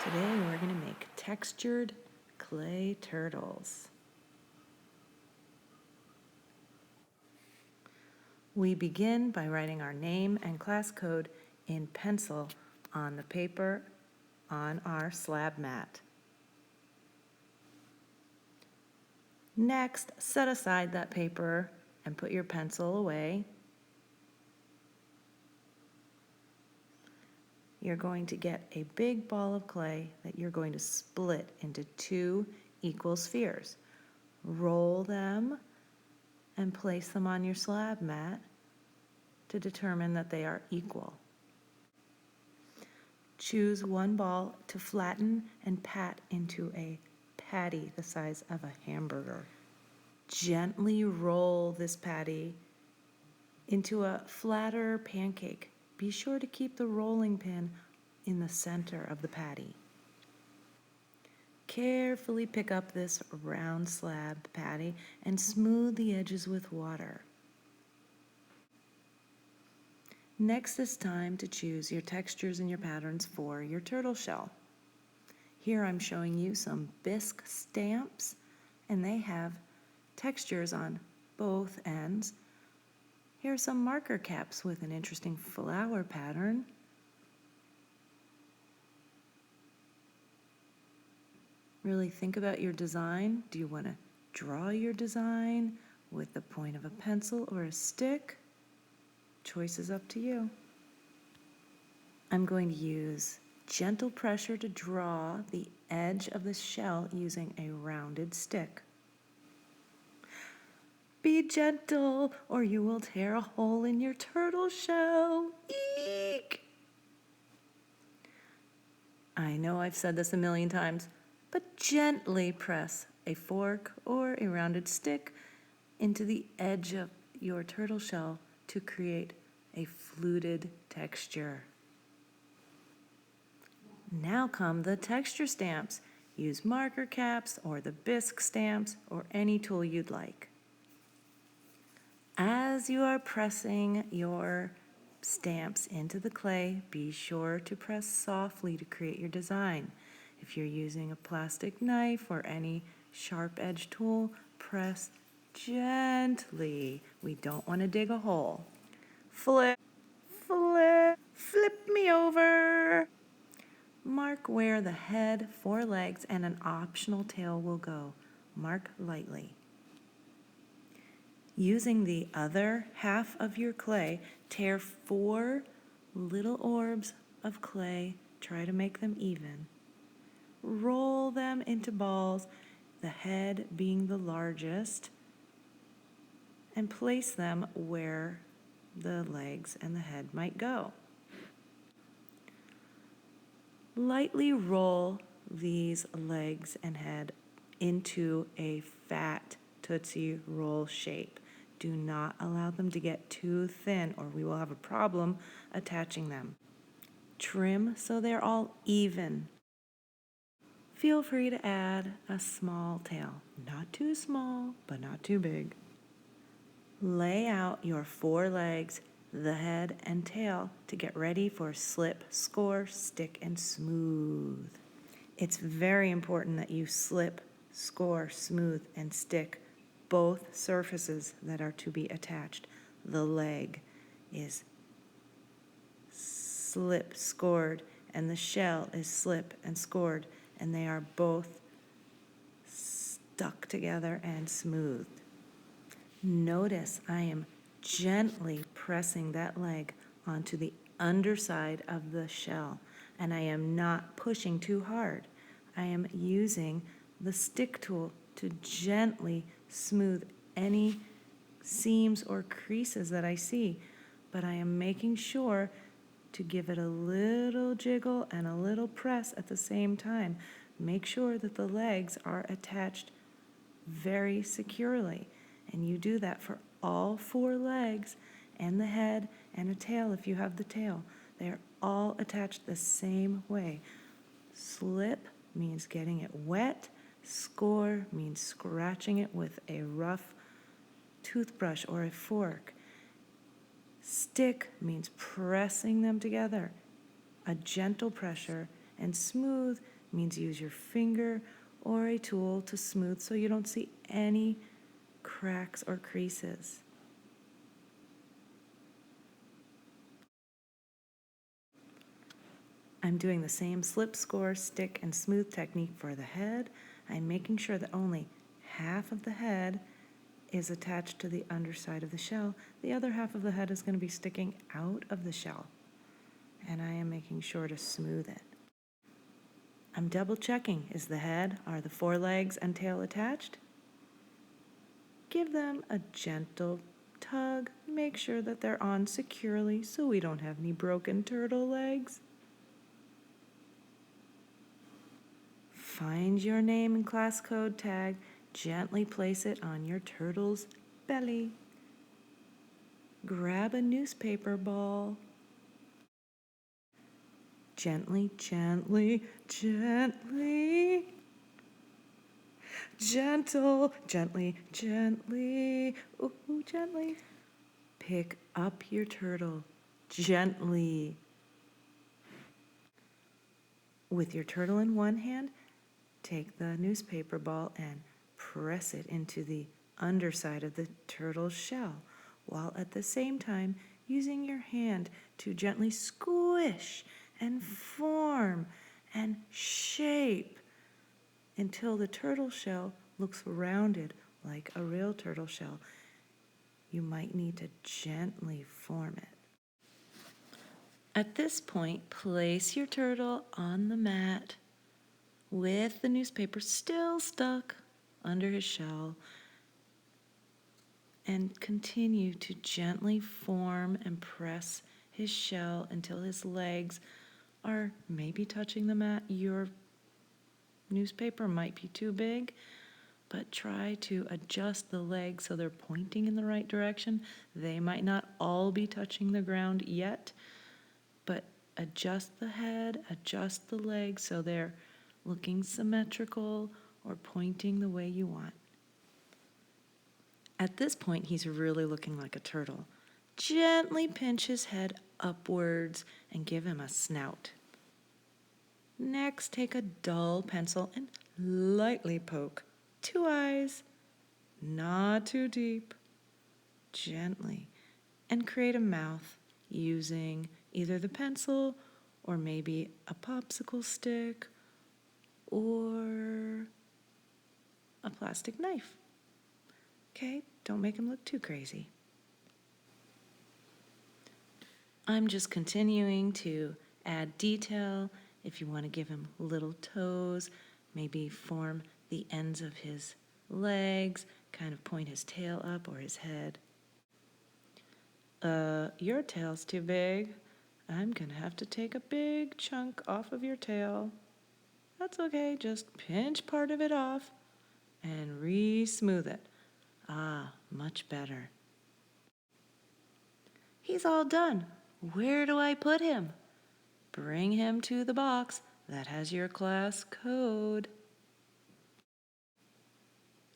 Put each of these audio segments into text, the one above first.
Today we're going to make textured clay turtles. We begin by writing our name and class code in pencil on the paper on our slab mat. Next, set aside that paper and put your pencil away. You're going to get a big ball of clay that you're going to split into 2 equal spheres. Roll them and place them on your slab mat to determine that they are equal. Choose one ball to flatten and pat into a patty the size of a hamburger. Gently roll this patty into a flatter pancake. Be sure to keep the rolling pin in the center of the patty. Carefully pick up this round slab patty and smooth the edges with water. Next, it's time to choose your textures and your patterns for your turtle shell. Here I'm showing you some bisque stamps, and they have textures on both ends. Here are some marker caps with an interesting flower pattern. Really think about your design. Do you want to draw your design with the point of a pencil or a stick? Choice is up to you. I'm going to use gentle pressure to draw the edge of the shell using a rounded stick. Be gentle or you will tear a hole in your turtle shell. Eek! I know I've said this a million times, but gently press a fork or a rounded stick into the edge of your turtle shell to create a fluted texture. Now come the texture stamps. Use marker caps or the bisque stamps or any tool you'd like. As you are pressing your stamps into the clay, be sure to press softly to create your design. If you're using a plastic knife or any sharp-edged tool, press gently. We don't want to dig a hole. Flip, flip, flip me over. Mark where the head, 4 legs, and an optional tail will go. Mark lightly. Using the other half of your clay, tear 4 little orbs of clay. Try to make them even. Roll them into balls, the head being the largest, and place them where the legs and the head might go. Lightly roll these legs and head into a fat Tootsie Roll shape. Do not allow them to get too thin or we will have a problem attaching them. Trim so they're all even. Feel free to add a small tail. Not too small, but not too big. Lay out your 4 legs, the head and tail to get ready for slip, score, stick, and smooth. It's very important that you slip, score, smooth, and stick both surfaces that are to be attached. The leg is slip, scored, and the shell is slip and scored, and they are both stuck together and smoothed. Notice I am gently pressing that leg onto the underside of the shell, and I am not pushing too hard. I am using the stick tool to gently smooth any seams or creases that I see, but I am making sure to give it a little jiggle and a little press at the same time. Make sure that the legs are attached very securely, and you do that for all 4 legs and the head and a tail if you have the tail. They are all attached the same way. Slip means getting it wet. Score means scratching it with a rough toothbrush or a fork. Stick means pressing them together, a gentle pressure, and smooth means use your finger or a tool to smooth so you don't see any cracks or creases. I'm doing the same slip, score, stick, and smooth technique for the head. I'm making sure that only half of the head is attached to the underside of the shell. The other half of the head is going to be sticking out of the shell. And I am making sure to smooth it. I'm double checking. Is the head, are the forelegs and tail attached? Give them a gentle tug. Make sure that they're on securely so we don't have any broken turtle legs. Find your name and class code tag. Gently place it on your turtle's belly. Grab a newspaper ball. Gently, gently, gently. Gentle, gently, gently. Ooh, gently. Pick up your turtle. Gently. With your turtle in one hand, take the newspaper ball and press it into the underside of the turtle's shell, while at the same time using your hand to gently squish and form and shape until the turtle shell looks rounded like a real turtle shell. You might need to gently form it. At this point, place your turtle on the mat with the newspaper still stuck under his shell, and continue to gently form and press his shell until his legs are maybe touching the mat. Your newspaper might be too big, but try to adjust the legs so they're pointing in the right direction. They might not all be touching the ground yet, but adjust the head, adjust the legs so they're looking symmetrical or pointing the way you want. At this point, he's really looking like a turtle. Gently pinch his head upwards and give him a snout. Next, take a dull pencil and lightly poke 2 eyes, not too deep, gently, and create a mouth using either the pencil or maybe a popsicle stick or a plastic knife. Okay, don't make him look too crazy. I'm just continuing to add detail. If you want to give him little toes, maybe form the ends of his legs, kind of point his tail up or his head. Your tail's too big. I'm going to have to take a big chunk off of your tail. That's okay, just pinch part of it off and re-smooth it. Ah, much better. He's all done. Where do I put him? Bring him to the box that has your class code.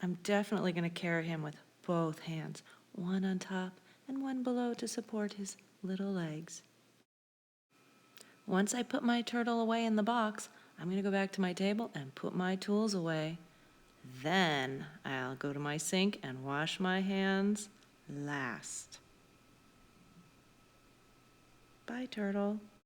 I'm definitely going to carry him with both hands, one on top and one below to support his little legs. Once I put my turtle away in the box, I'm going to go back to my table and put my tools away. Then I'll go to my sink and wash my hands last. Bye, turtle.